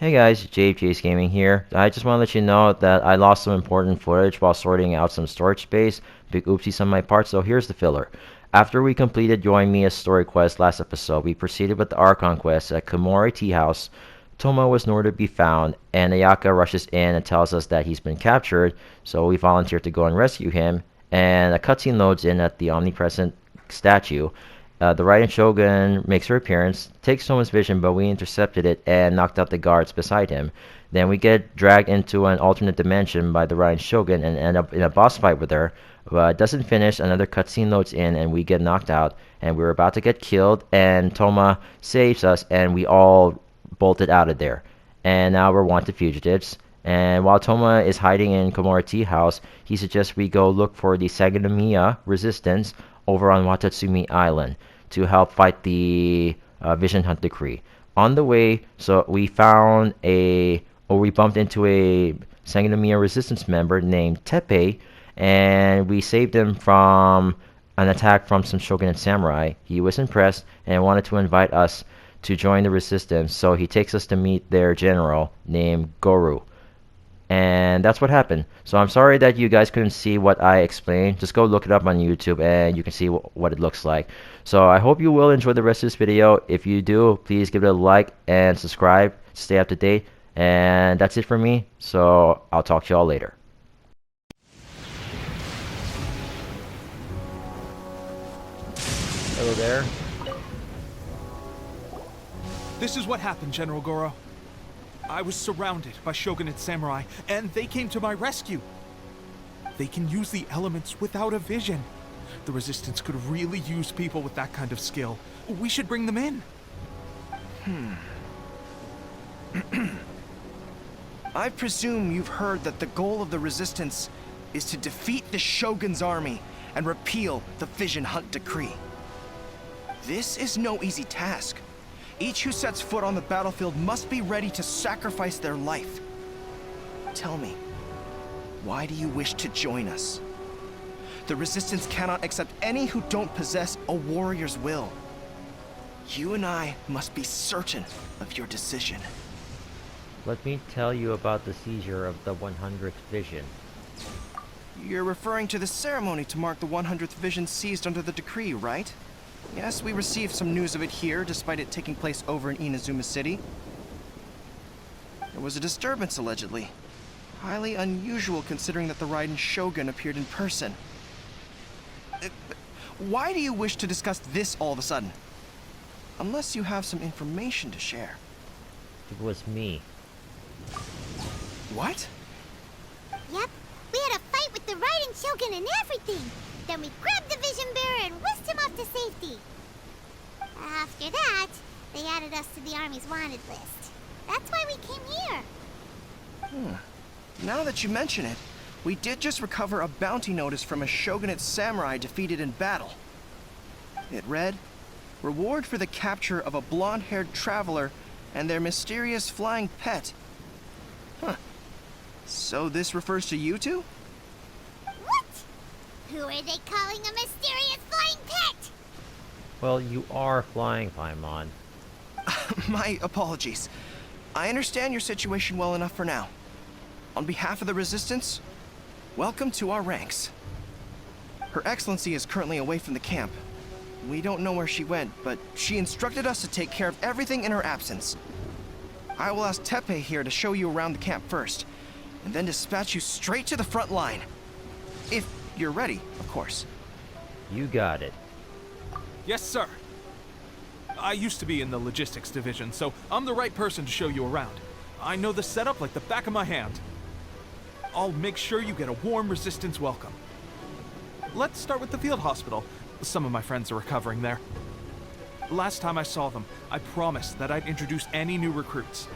Hey guys, JJ's Gaming here. I just want to let you know that I lost some important footage while sorting out some storage space. Big oopsies on my part, so here's the filler. After we completed Yoimiya's story quest last episode, we proceeded with the Archon quest at Komore Teahouse. Thoma was nowhere to be found, and Ayaka rushes in and tells us that he's been captured, so we volunteer to go and rescue him. And a cutscene loads in at the omnipresent statue. The Raiden Shogun makes her appearance, takes Soma's vision, but we intercepted it and knocked out the guards beside him. Then we get dragged into an alternate dimension by the Raiden Shogun and end up in a boss fight with her. But it doesn't finish, another cutscene loads in and we get knocked out, and we're about to get killed, and Thoma saves us, and we all bolted out of there. And now we're wanted fugitives. And while Thoma is hiding in Komore Teahouse, he suggests we go look for the Yoimiya resistance over on Watatsumi Island to help fight the Vision Hunt Decree. On the way, so we we bumped into a Yoimiya resistance member named Teppei, and we saved him from an attack from some shogunate samurai. He was impressed and wanted to invite us to join the resistance, so he takes us to meet their general named Goru. And that's what happened. So I'm sorry that you guys couldn't see what I explained. Just go look it up on YouTube and you can see what it looks like. So I hope you will enjoy the rest of this video. If you do, please give it a like and subscribe to stay up to date. And that's it for me. So I'll talk to y'all later. Hello there. This is what happened, General Goro. I was surrounded by shogunate samurai, and they came to my rescue. They can use the elements without a vision. The Resistance could really use people with that kind of skill. We should bring them in. I presume you've heard that the goal of the Resistance is to defeat the Shogun's army and repeal the Vision Hunt Decree. This is no easy task. Each who sets foot on the battlefield must be ready to sacrifice their life. Tell me, why do you wish to join us? The Resistance cannot accept any who don't possess a warrior's will. You and I must be certain of your decision. Let me tell you about the seizure of the 100th Vision. You're referring to the ceremony to mark the 100th Vision seized under the decree, right? Yes, we received some news of it here, despite it taking place over in Inazuma City. There was a disturbance, allegedly. Highly unusual considering that the Raiden Shogun appeared in person. Why do you wish to discuss this all of a sudden? Unless you have some information to share. It was me. What? Yep, we had a fight with the Raiden Shogun and everything. Then we grabbed the Vision Bearer and whisked him off to safety. After that, they added us to the Army's wanted list. That's why we came here. Now that you mention it, we did just recover a bounty notice from a shogunate samurai defeated in battle. It read, "Reward for the capture of a blonde-haired traveler and their mysterious flying pet." Huh. So this refers to you two? What? Who are they calling a mysterious flying pet? Well, you are flying, Paimon. My apologies. I understand your situation well enough for now. On behalf of the Resistance, welcome to our ranks. Her Excellency is currently away from the camp. We don't know where she went, but she instructed us to take care of everything in her absence. I will ask Teppei here to show you around the camp first, and then dispatch you straight to the front line. If you're ready, of course. You got it. Yes, sir. I used to be in the logistics division, so I'm the right person to show you around. I know the setup like the back of my hand. I'll make sure you get a warm Resistance welcome. Let's start with the field hospital. Some of my friends are recovering there. Last time I saw them, I promised that I'd introduce any new recruits.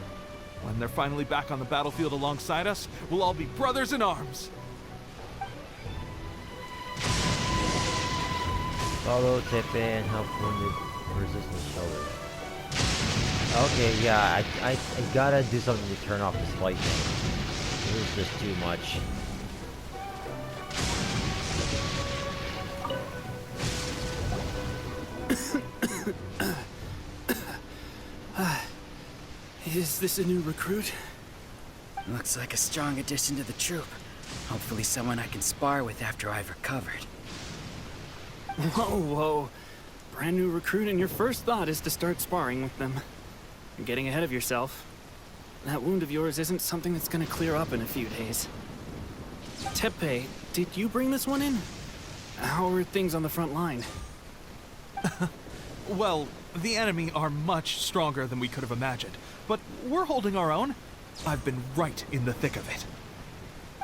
When they're finally back on the battlefield alongside us, we'll all be brothers in arms. Follow Teppei and help wounded resistance shoulders. Okay, yeah, I gotta do something to turn off this lightning. This is just too much. Is this a new recruit? Looks like a strong addition to the troop. Hopefully someone I can spar with after I've recovered. Whoa, whoa. Brand new recruit and your first thought is to start sparring with them. You're getting ahead of yourself. That wound of yours isn't something that's gonna clear up in a few days. Teppei, did you bring this one in? How are things on the front line? Well, the enemy are much stronger than we could have imagined, but we're holding our own. I've been right in the thick of it.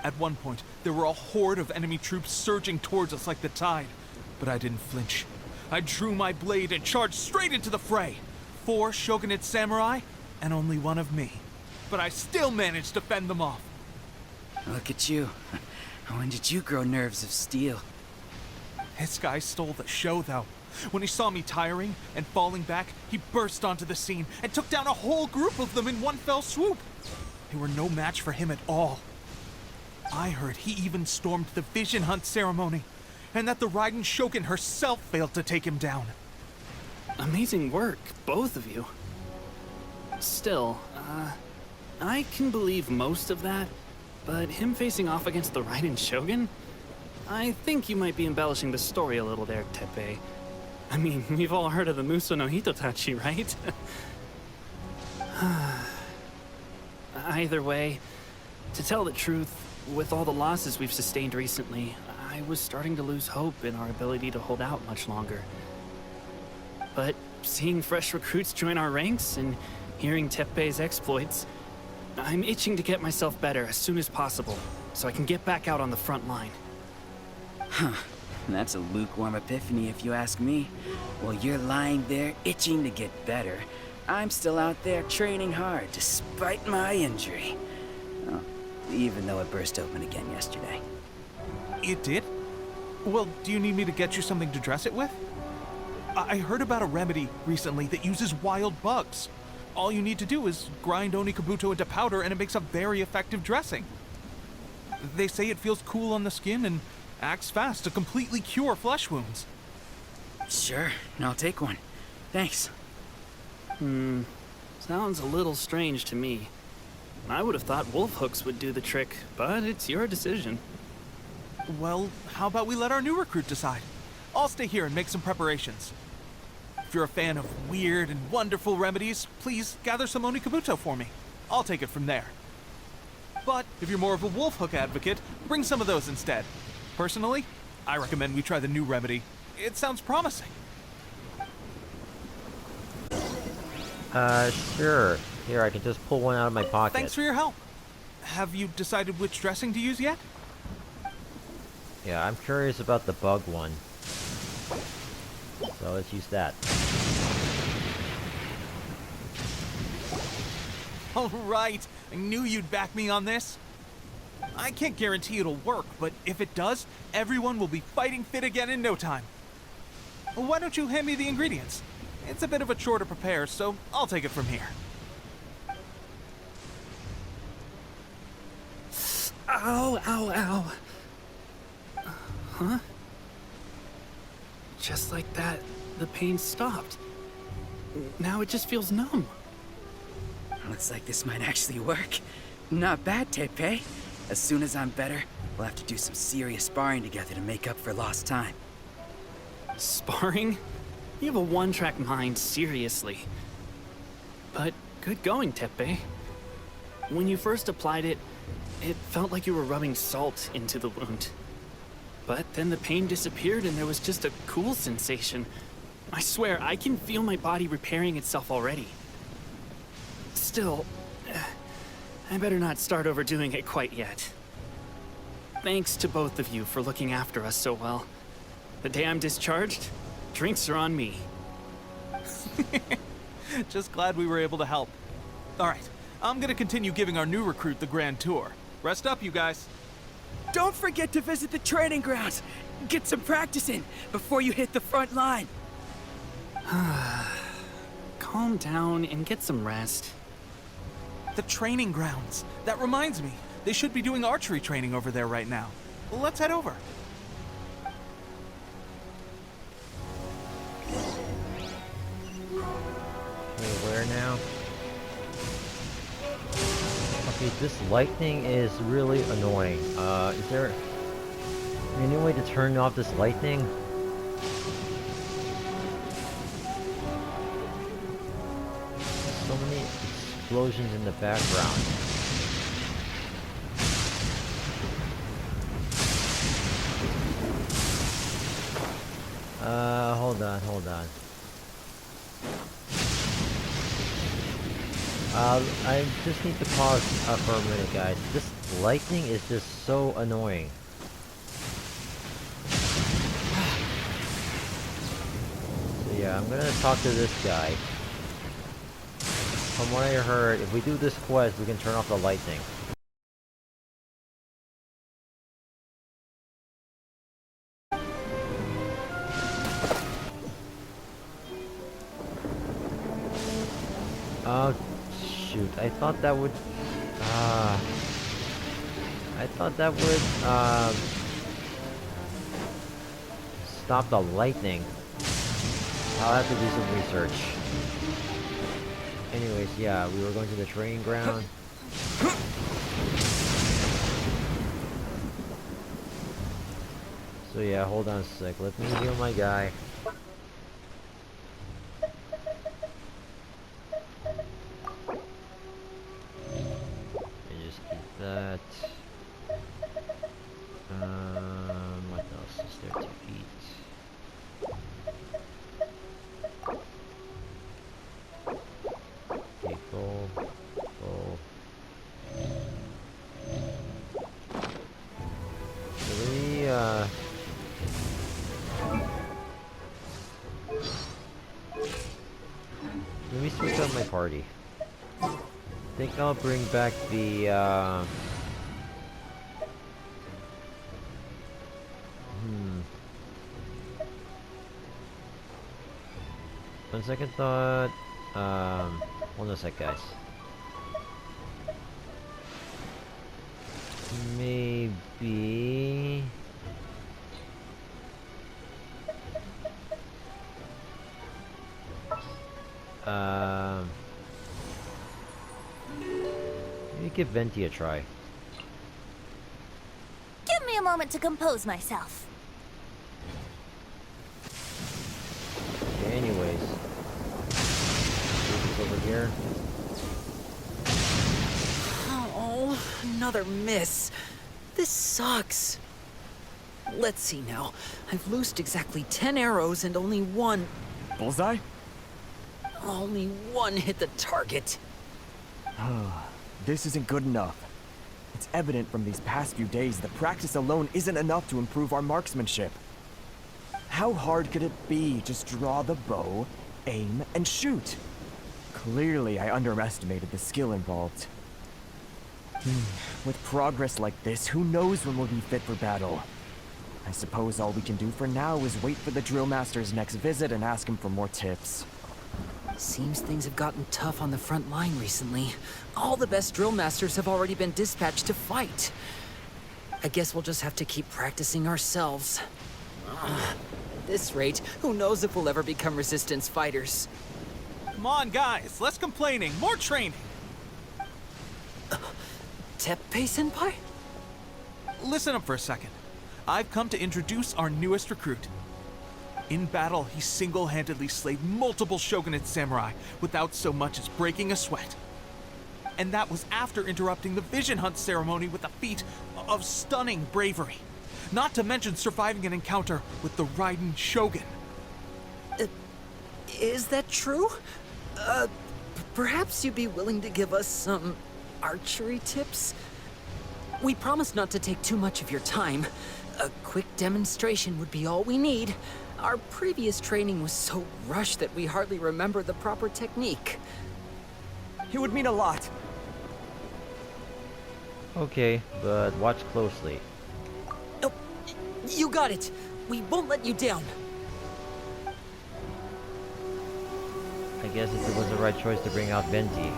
At one point, there were a horde of enemy troops surging towards us like the tide, but I didn't flinch. I drew my blade and charged straight into the fray. 4 shogunate samurai, and only 1 of me. But I still managed to fend them off. Look at you. When did you grow nerves of steel? This guy stole the show, though. When he saw me tiring and falling back, he burst onto the scene and took down a whole group of them in one fell swoop. They were no match for him at all. I heard he even stormed the Vision Hunt ceremony, and that the Raiden Shogun herself failed to take him down. Amazing work, both of you. Still, I can believe most of that, but him facing off against the Raiden Shogun? I think you might be embellishing the story a little there, Teppei. I mean, we've all heard of the Muso no Hitotachi, right? Either way, to tell the truth, with all the losses we've sustained recently, I was starting to lose hope in our ability to hold out much longer. But seeing fresh recruits join our ranks and hearing Teppei's exploits, I'm itching to get myself better as soon as possible, so I can get back out on the front line. Huh. That's a lukewarm epiphany if you ask me. While you're lying there itching to get better, I'm still out there training hard despite my injury. Well, even though it burst open again yesterday. It did? Well, do you need me to get you something to dress it with? I heard about a remedy recently that uses wild bugs. All you need to do is grind Onikabuto into powder and it makes a very effective dressing. They say it feels cool on the skin and acts fast to completely cure flesh wounds. Sure, I'll take one. Thanks. Sounds a little strange to me. I would have thought wolf hooks would do the trick, but it's your decision. Well, how about we let our new recruit decide? I'll stay here and make some preparations. If you're a fan of weird and wonderful remedies, please gather some Onikabuto for me. I'll take it from there. But if you're more of a wolf hook advocate, bring some of those instead. Personally, I recommend we try the new remedy. It sounds promising. Sure. Here, I can just pull one out of my pocket. Thanks for your help. Have you decided which dressing to use yet? Yeah, I'm curious about the bug one. So let's use that. All right, I knew you'd back me on this. I can't guarantee it'll work, but if it does, everyone will be fighting fit again in no time. Why don't you hand me the ingredients? It's a bit of a chore to prepare, so I'll take it from here. Ow, ow, ow. Huh? Just like that, the pain stopped. Now it just feels numb. Looks like this might actually work. Not bad, Teppei. As soon as I'm better, we'll have to do some serious sparring together to make up for lost time. Sparring? You have a one-track mind, seriously. But good going, Teppei. When you first applied it, it felt like you were rubbing salt into the wound. But then the pain disappeared and there was just a cool sensation. I swear, I can feel my body repairing itself already. Still, I better not start overdoing it quite yet. Thanks to both of you for looking after us so well. The day I'm discharged, drinks are on me. Just glad we were able to help. All right, I'm gonna continue giving our new recruit the grand tour. Rest up, you guys. Don't forget to visit the training grounds. Get some practice in before you hit the front line. Calm down and get some rest. The training grounds. That reminds me, they should be doing archery training over there right now. Let's head over. Wait, where now? Okay, this lightning is really annoying. Is there any way to turn off this lightning? So many explosions in the background. Hold on. I just need to pause for a minute, guys. This lightning is just so annoying. So yeah, I'm gonna talk to this guy. From what I heard, if we do this quest, we can turn off the lightning. Oh, shoot. I thought that would... stop the lightning. I'll have to do some research. Anyways, yeah, we were going to the training ground. So yeah, hold on a sec. Let me heal my guy. That. What else is there to eat? Okay, go. So let me switch up my party. I think I'll bring back the, On second thought, hold on a sec, guys. Maybe... maybe give Venti a try. Give me a moment to compose myself. Okay, anyways. Over here. Oh, another miss. This sucks. Let's see now. I've loosed exactly 10 arrows and only one Bullseye? hit the target. This isn't good enough. It's evident from these past few days that practice alone isn't enough to improve our marksmanship. How hard could it be? Just draw the bow, aim, and shoot. Clearly, I underestimated the skill involved. With progress like this, who knows when we'll be fit for battle? I suppose all we can do for now is wait for the drill master's next visit and ask him for more tips. Seems things have gotten tough on the front line recently. All the best drill masters have already been dispatched to fight. I guess we'll just have to keep practicing ourselves. At this rate, who knows if we'll ever become resistance fighters. Come on, guys, less complaining, more training. Teppei-senpai? Listen up for a second. I've come to introduce our newest recruit. In battle, he single-handedly slayed multiple shogunate samurai without so much as breaking a sweat. And that was after interrupting the vision hunt ceremony with a feat of stunning bravery. Not to mention surviving an encounter with the Raiden Shogun. Is that true? Perhaps you'd be willing to give us some archery tips? We promise not to take too much of your time. A quick demonstration would be all we need. Our previous training was so rushed that we hardly remember the proper technique. It would mean a lot. Okay, but watch closely. Oh, you got it. We won't let you down. I guess it was the right choice to bring out Venti.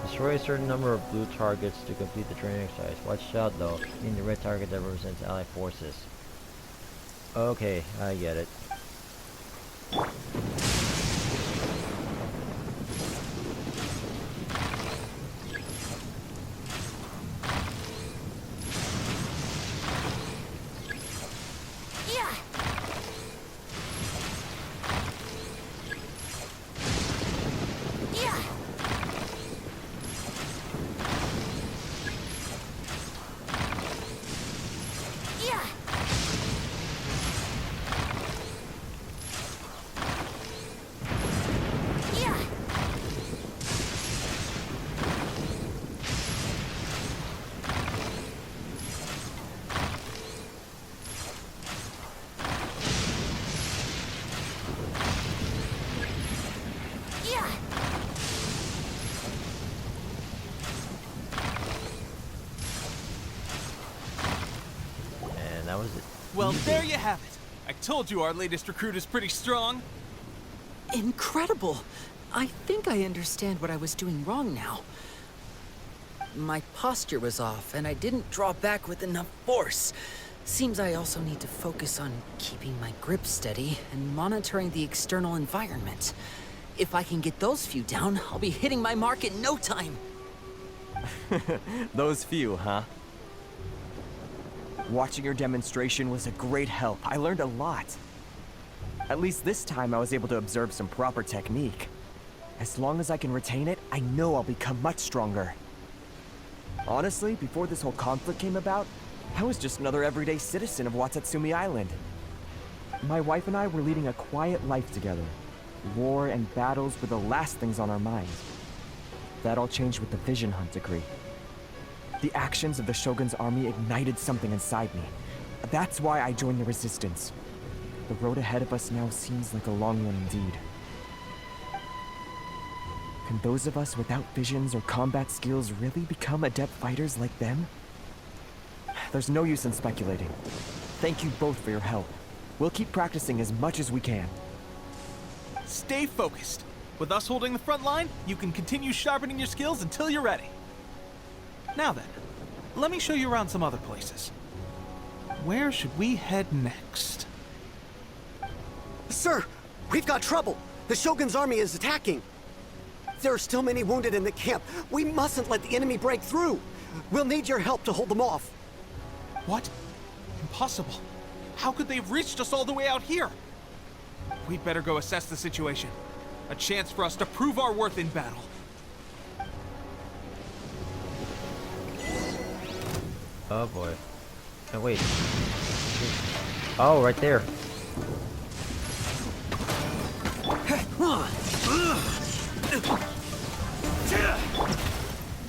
Destroy a certain number of blue targets to complete the training exercise. Watch out though, in the red target that represents allied forces. Okay, I get it. Well, there you have it. I told you our latest recruit is pretty strong. Incredible! I think I understand what I was doing wrong now. My posture was off, and I didn't draw back with enough force. Seems I also need to focus on keeping my grip steady and monitoring the external environment. If I can get those few down, I'll be hitting my mark in no time. Those few, huh? Watching your demonstration was a great help. I learned a lot. At least this time I was able to observe some proper technique. As long as I can retain it, I know I'll become much stronger. Honestly, before this whole conflict came about, I was just another everyday citizen of Watatsumi Island. My wife and I were leading a quiet life together. War and battles were the last things on our minds. That all changed with the Vision Hunt decree. The actions of the Shogun's army ignited something inside me. That's why I joined the resistance. The road ahead of us now seems like a long one indeed. Can those of us without visions or combat skills really become adept fighters like them? There's no use in speculating. Thank you both for your help. We'll keep practicing as much as we can. Stay focused. With us holding the front line, you can continue sharpening your skills until you're ready. Now then, let me show you around some other places. Where should we head next? Sir, we've got trouble. The Shogun's army is attacking. There are still many wounded in the camp. We mustn't let the enemy break through. We'll need your help to hold them off. What? Impossible. How could they have reached us all the way out here? We'd better go assess the situation. A chance for us to prove our worth in battle. Oh boy. Oh wait. Oh, right there.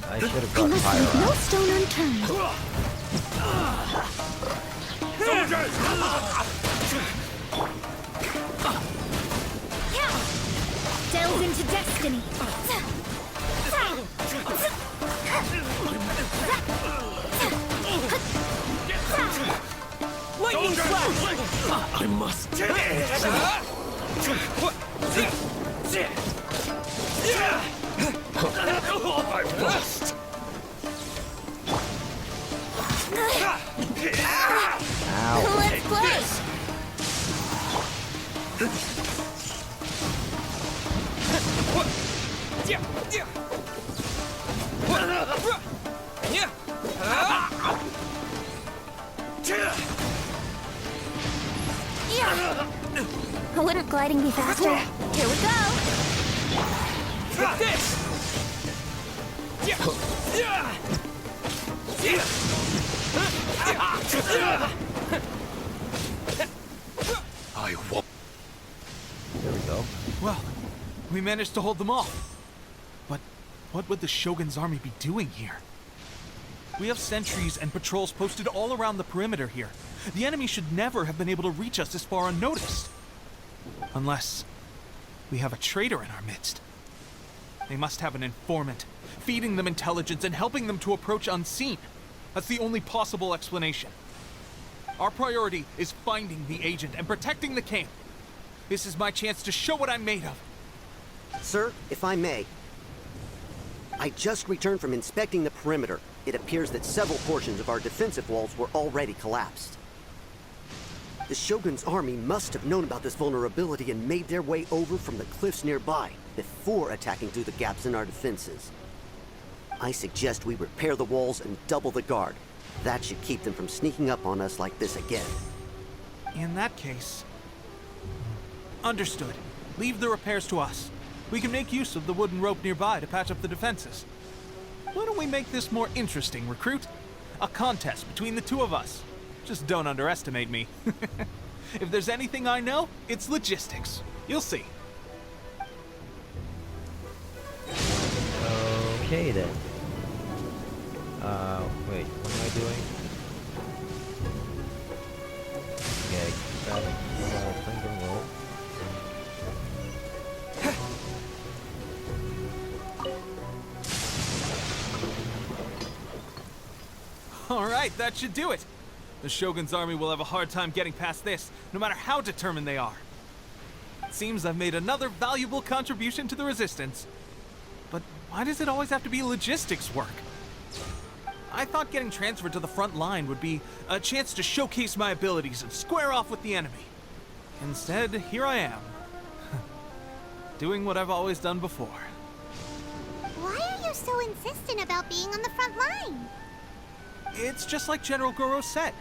I should have brought fire leave no out. stone unturned. Delve into destiny. Lightning flash! I must. I must. Ow. Let's play. Wouldn't gliding be faster? Here we go. This! I won't. There we go. Well, we managed to hold them off. But what would the Shogun's army be doing here? We have sentries and patrols posted all around the perimeter here. The enemy should never have been able to reach us this far unnoticed. Unless we have a traitor in our midst. They must have an informant, feeding them intelligence and helping them to approach unseen. That's the only possible explanation. Our priority is finding the agent and protecting the camp. This is my chance to show what I'm made of. Sir, if I may. I just returned from inspecting the perimeter. It appears that several portions of our defensive walls were already collapsed. The Shogun's army must have known about this vulnerability and made their way over from the cliffs nearby before attacking through the gaps in our defenses. I suggest we repair the walls and double the guard. That should keep them from sneaking up on us like this again. In that case... Understood. Leave the repairs to us. We can make use of the wooden rope nearby to patch up the defenses. Why don't we make this more interesting, recruit? A contest between the two of us. Just don't underestimate me. If there's anything I know, it's logistics. You'll see. Okay then. Wait, what am I doing? Okay, clink and roll. All right, that should do it. The Shogun's army will have a hard time getting past this, no matter how determined they are. It seems I've made another valuable contribution to the Resistance. But why does it always have to be logistics work? I thought getting transferred to the front line would be a chance to showcase my abilities and square off with the enemy. Instead, here I am. Doing what I've always done before. Why are you so insistent about being on the front line? It's just like General Goro said.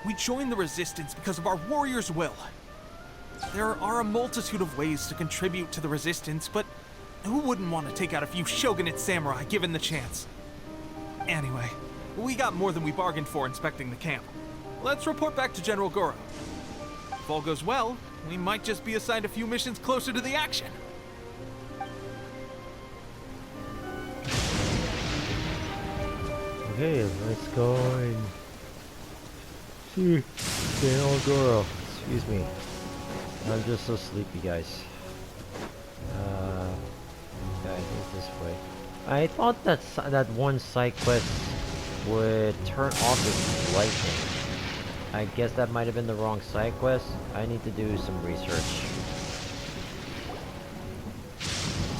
We joined the Resistance because of our warrior's will. There are a multitude of ways to contribute to the Resistance, but who wouldn't want to take out a few shogunate samurai given the chance? Anyway, we got more than we bargained for inspecting the camp. Let's report back to General Goro. If all goes well, we might just be assigned a few missions closer to the action. Okay, let's go and see General Goro. Excuse me. I'm just so sleepy, guys. Yeah, I think this way. I thought that that one side quest would turn off this lightning. I guess that might have been the wrong side quest. I need to do some research.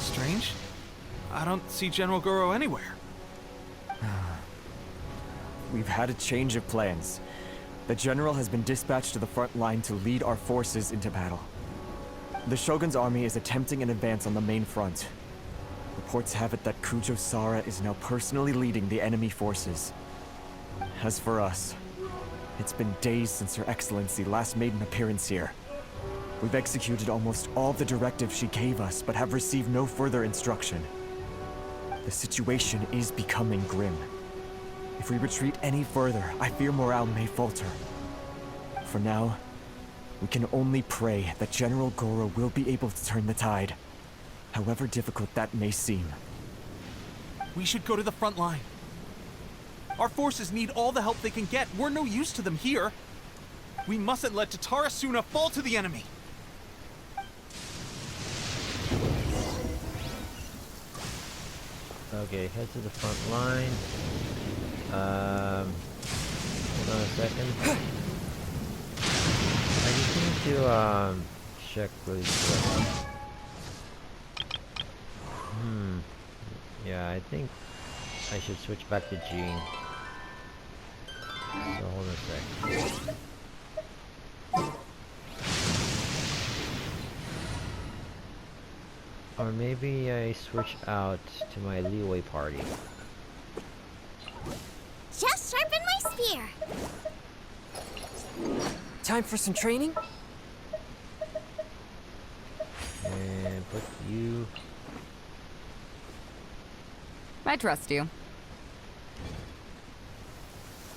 Strange. I don't see General Goro anywhere. We've had a change of plans. The general has been dispatched to the front line to lead our forces into battle. The Shogun's army is attempting an advance on the main front. Reports have it that Kujo Sara is now personally leading the enemy forces. As for us, it's been days since Her Excellency last made an appearance here. We've executed almost all the directives she gave us, but have received no further instruction. The situation is becoming grim. If we retreat any further, I fear morale may falter. For now, we can only pray that General Goro will be able to turn the tide, however difficult that may seem. We should go to the front line. Our forces need all the help they can get. We're no use to them here. We mustn't let Tatarasuna fall to the enemy. Okay, head to the front line. Hold on a second. I just need to check really quick. Yeah, I think I should switch back to Jean. So hold on a sec. Or maybe I switch out to my Leeway party. Just sharpen my spear. Time for some training? And put you... I trust you.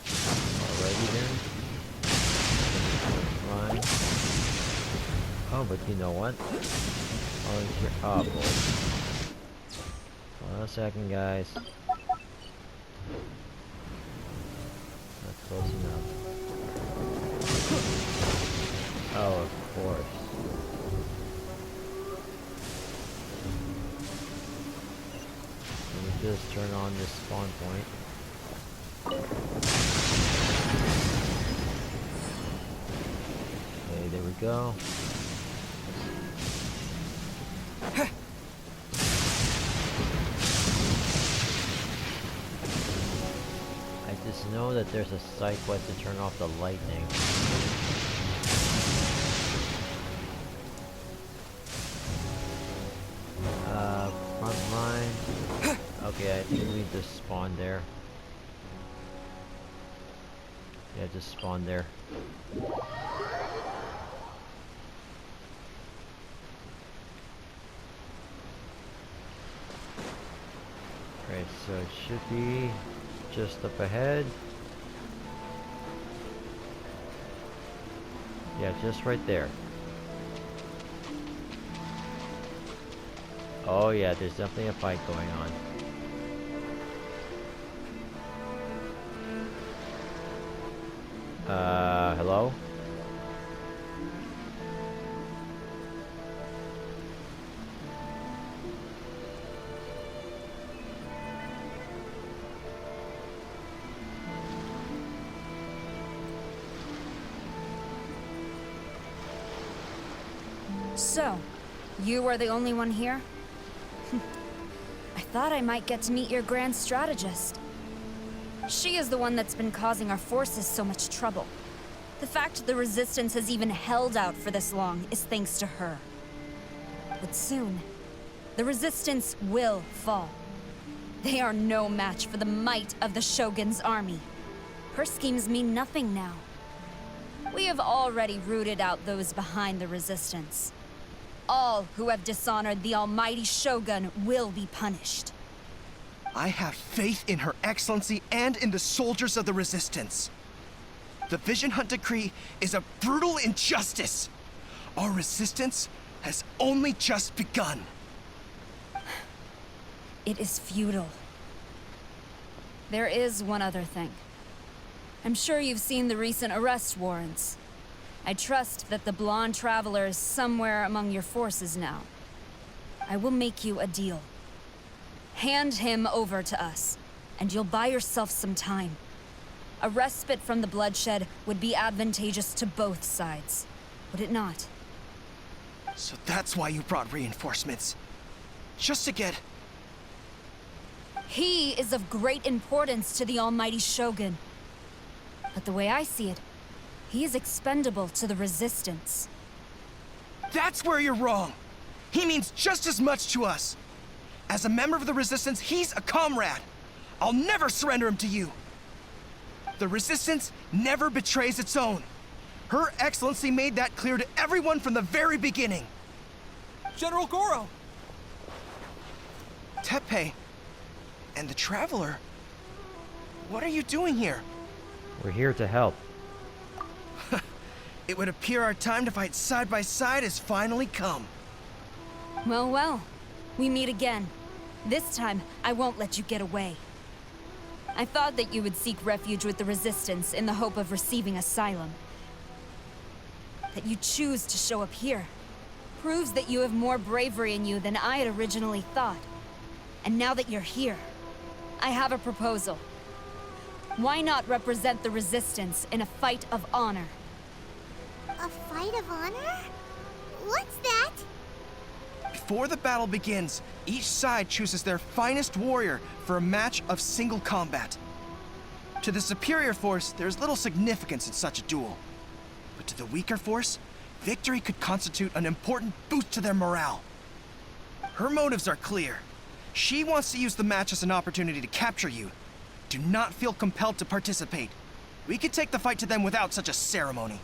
Alrighty then. Line. Oh, but you know what? Oh boy. Hold on a second, guys. That's close enough. Oh, of course. Let me just turn on this spawn point. Okay, there we go. I just know that there's a side quest to turn off the lightning. Front line. Okay, I think we just spawn there. Yeah, just spawn there. Right, so it should be just up ahead. Yeah, just right there. Oh yeah, there's definitely a fight going on. Hello? So, you are the only one here? I thought I might get to meet your grand strategist. She is the one that's been causing our forces so much trouble. The fact the Resistance has even held out for this long is thanks to her. But soon, the Resistance will fall. They are no match for the might of the Shogun's army. Her schemes mean nothing now. We have already rooted out those behind the Resistance. All who have dishonored the almighty Shogun will be punished. I have faith in Her Excellency and in the soldiers of the Resistance. The Vision Hunt Decree is a brutal injustice. Our resistance has only just begun. It is futile. There is one other thing. I'm sure you've seen the recent arrest warrants. I trust that the blonde traveler is somewhere among your forces now. I will make you a deal. Hand him over to us, and you'll buy yourself some time. A respite from the bloodshed would be advantageous to both sides, would it not? So that's why you brought reinforcements. Just to get... He is of great importance to the almighty Shogun. But the way I see it, he is expendable to the Resistance. That's where you're wrong. He means just as much to us. As a member of the Resistance, he's a comrade. I'll never surrender him to you. The Resistance never betrays its own. Her Excellency made that clear to everyone from the very beginning. General Goro! Teppei and the Traveler, what are you doing here? We're here to help. It would appear our time to fight side by side has finally come. Well, well. We meet again. This time, I won't let you get away. I thought that you would seek refuge with the Resistance in the hope of receiving asylum. That you choose to show up here proves that you have more bravery in you than I had originally thought. And now that you're here, I have a proposal. Why not represent the Resistance in a fight of honor? A fight of honor? What's that? Before the battle begins, each side chooses their finest warrior for a match of single combat. To the superior force, there's little significance in such a duel. But to the weaker force, victory could constitute an important boost to their morale. Her motives are clear. She wants to use the match as an opportunity to capture you. Do not feel compelled to participate. We could take the fight to them without such a ceremony.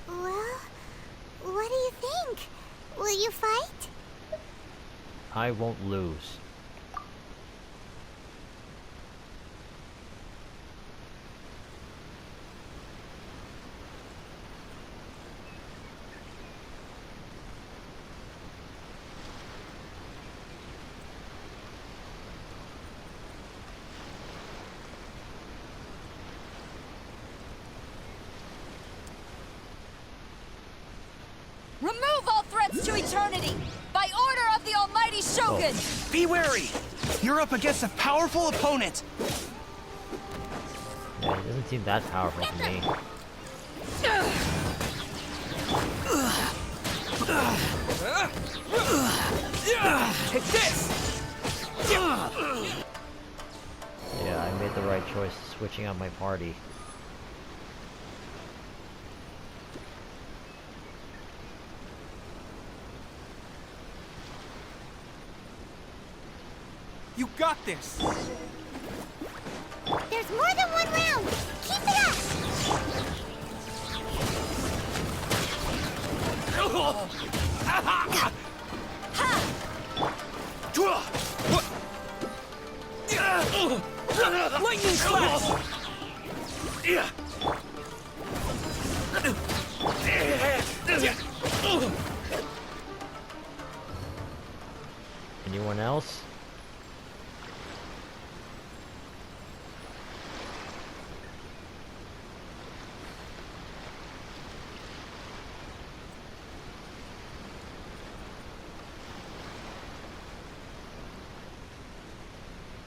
Well, what do you think? Will you fight? I won't lose. Remove all threats to eternity! By order of the almighty Shogun! Be wary! You're up against a powerful opponent! Yeah, it doesn't seem that powerful to me. Take this! Yeah, I made the right choice switching out my party. You got this! There's more than one round! Keep it up! Lightning slash! Anyone else?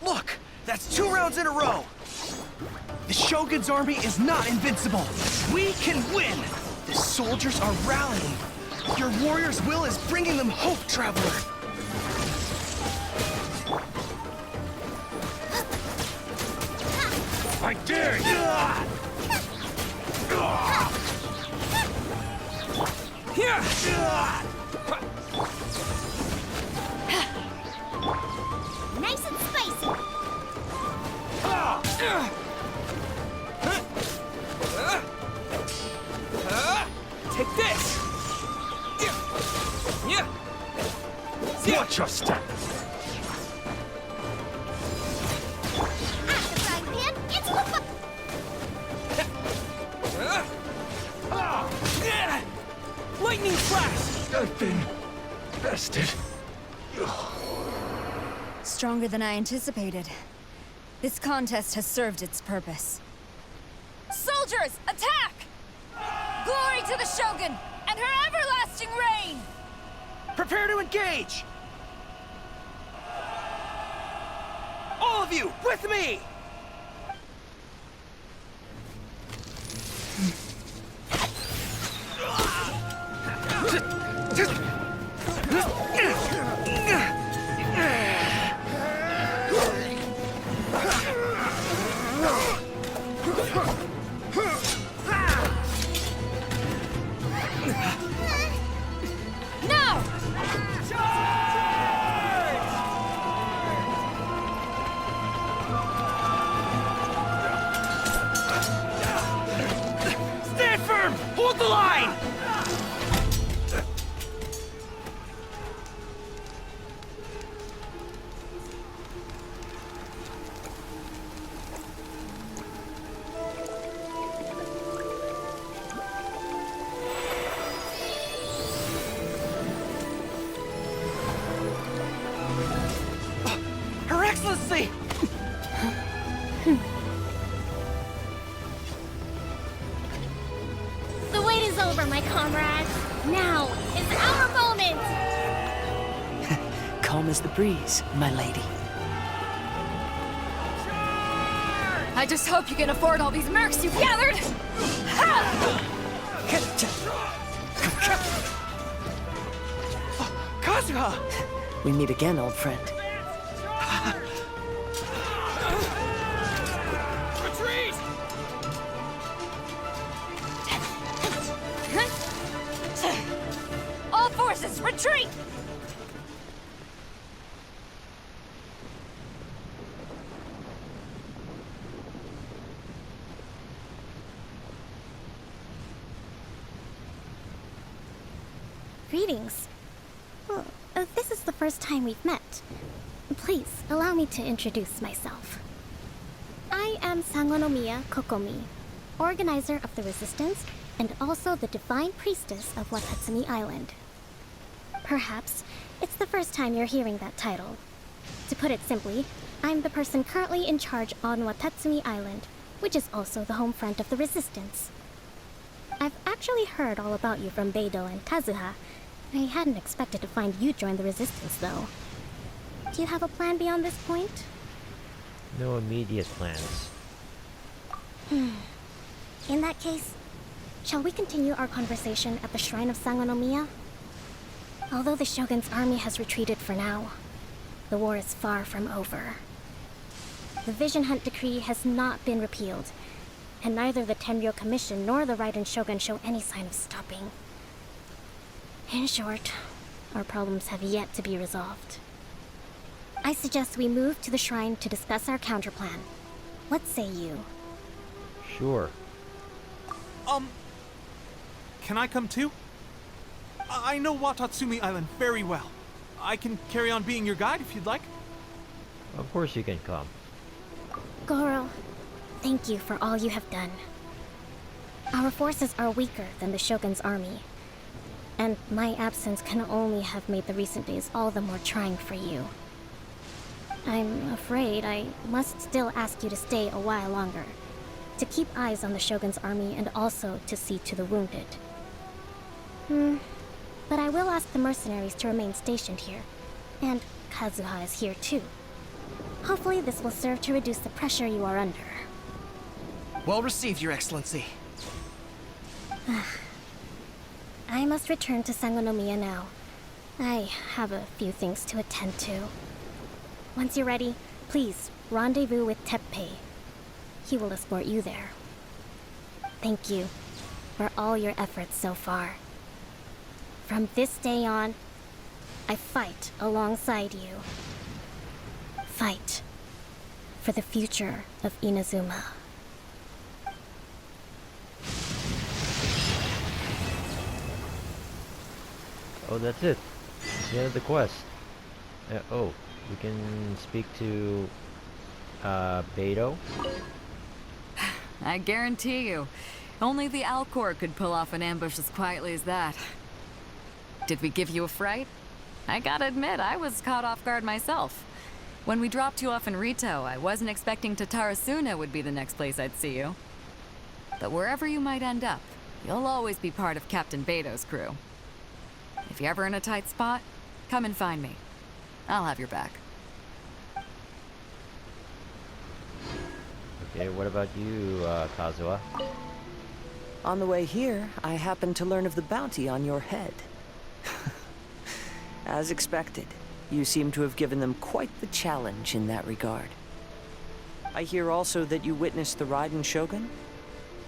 Look! That's 2 rounds in a row! The Shogun's army is not invincible! We can win! The soldiers are rallying! Your warrior's will is bringing them hope, traveler. I dare you! Nice and spicy. Take this! Watch your step! At the frying pan, it's whoop. Lightning flash! I've been bested. Stronger than I anticipated. This contest has served its purpose. Soldiers, attack! Glory to the Shogun and her everlasting reign! Prepare to engage! All of you, with me! Now! Stand firm! Hold the line! Her Excellency! The wait is over, my comrades. Now is our moment. Calm as the breeze, my lady. I just hope you can afford all these mercs you've gathered! Kazuha! We meet again, old friend. Retreat! All forces, retreat! Greetings. Well, this is the first time we've met. Please, allow me to introduce myself. I am Sangonomiya Kokomi, organizer of the Resistance and also the Divine Priestess of Watatsumi Island. Perhaps it's the first time you're hearing that title. To put it simply, I'm the person currently in charge on Watatsumi Island, which is also the home front of the Resistance. I've actually heard all about you from Beidou and Kazuha. I hadn't expected to find you join the Resistance, though. Do you have a plan beyond this point? No immediate plans. In that case, shall we continue our conversation at the Shrine of Sangonomiya? Although the Shogun's army has retreated for now, the war is far from over. The Vision Hunt Decree has not been repealed, and neither the Tenryo Commission nor the Raiden Shogun show any sign of stopping. In short, our problems have yet to be resolved. I suggest we move to the shrine to discuss our counterplan. What say you? Sure. Can I come too? I know Watatsumi Island very well. I can carry on being your guide if you'd like. Of course you can come. Goro, thank you for all you have done. Our forces are weaker than the Shogun's army, and my absence can only have made the recent days all the more trying for you. I'm afraid I must still ask you to stay a while longer, to keep eyes on the Shogun's army and also to see to the wounded. But I will ask the mercenaries to remain stationed here, and Kazuha is here too. Hopefully this will serve to reduce the pressure you are under. Well received, Your Excellency. I'm must return to Sangonomiya now. I have a few things to attend to. Once you're ready, please rendezvous with Teppei. He will escort you there. Thank you for all your efforts so far. From this day on, I fight alongside you. Fight for the future of Inazuma. Oh, that's it. The end of the quest. Oh, we can speak to Beto. I guarantee you, only the Alcor could pull off an ambush as quietly as that. Did we give you a fright? I gotta admit, I was caught off guard myself. When we dropped you off in Rito, I wasn't expecting Tatarasuna would be the next place I'd see you. But wherever you might end up, you'll always be part of Captain Beto's crew. If you're ever in a tight spot, come and find me. I'll have your back. Okay, what about you, Kazuha? On the way here, I happened to learn of the bounty on your head. As expected, you seem to have given them quite the challenge in that regard. I hear also that you witnessed the Raiden Shogun.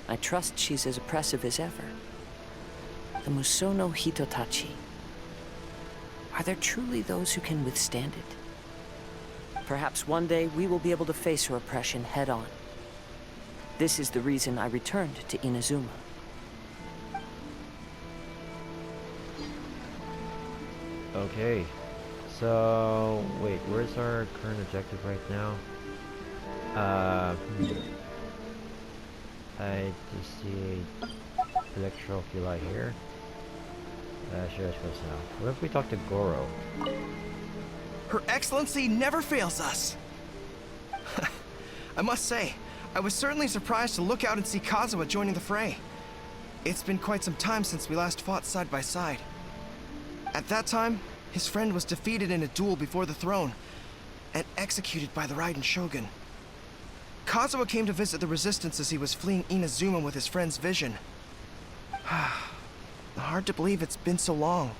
I trust she's as oppressive as ever. The Musono Hitotachi. Are there truly those who can withstand it? Perhaps one day we will be able to face her oppression head on. This is the reason I returned to Inazuma. Okay, so wait, where's our current objective right now? I just see a electrophyli here. Sure, I suppose now. What if we talk to Goro? Her Excellency never fails us. I must say, I was certainly surprised to look out and see Kazuha joining the fray. It's been quite some time since we last fought side by side. At that time, his friend was defeated in a duel before the throne and executed by the Raiden Shogun. Kazuha came to visit the resistance as he was fleeing Inazuma with his friend's vision. Hard to believe it's been so long.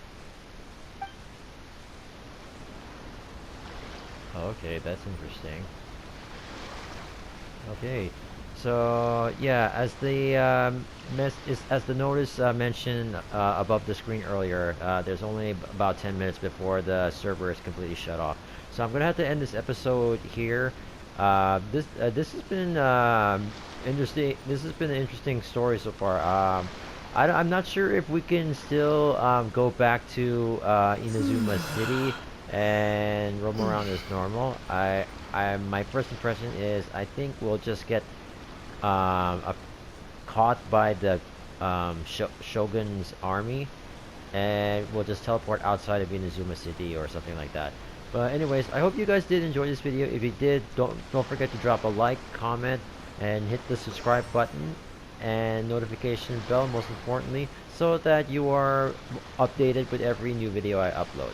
Okay, that's interesting. Okay, so yeah, as the as the notice mentioned above the screen earlier, there's only about 10 minutes before the server is completely shut off. So I'm gonna have to end this episode here. This has been interesting. This has been an interesting story so far. I'm not sure if we can still go back to Inazuma City and roam around as normal. My first impression is I think we'll just get caught by the Shogun's army, and we'll just teleport outside of Inazuma City or something like that. But anyways, I hope you guys did enjoy this video. If you did, don't forget to drop a like, comment, and hit the subscribe button and notification bell, most importantly, so that you are updated with every new video I upload.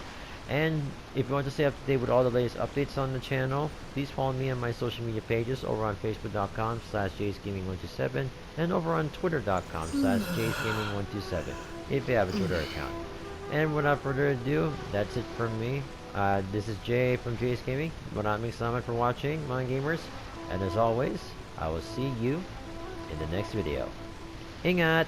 And if you want to stay up to date with all the latest updates on the channel, please follow me on my social media pages over on facebook.com/jaysgaming127 and over on twitter.com/jaysgaming127 if you have a Twitter account. And without further ado, that's it from me. This is Jay from Jay's Gaming. Maraming salamat for watching, mga gamers. And as always, I will see you in the next video. Ingat!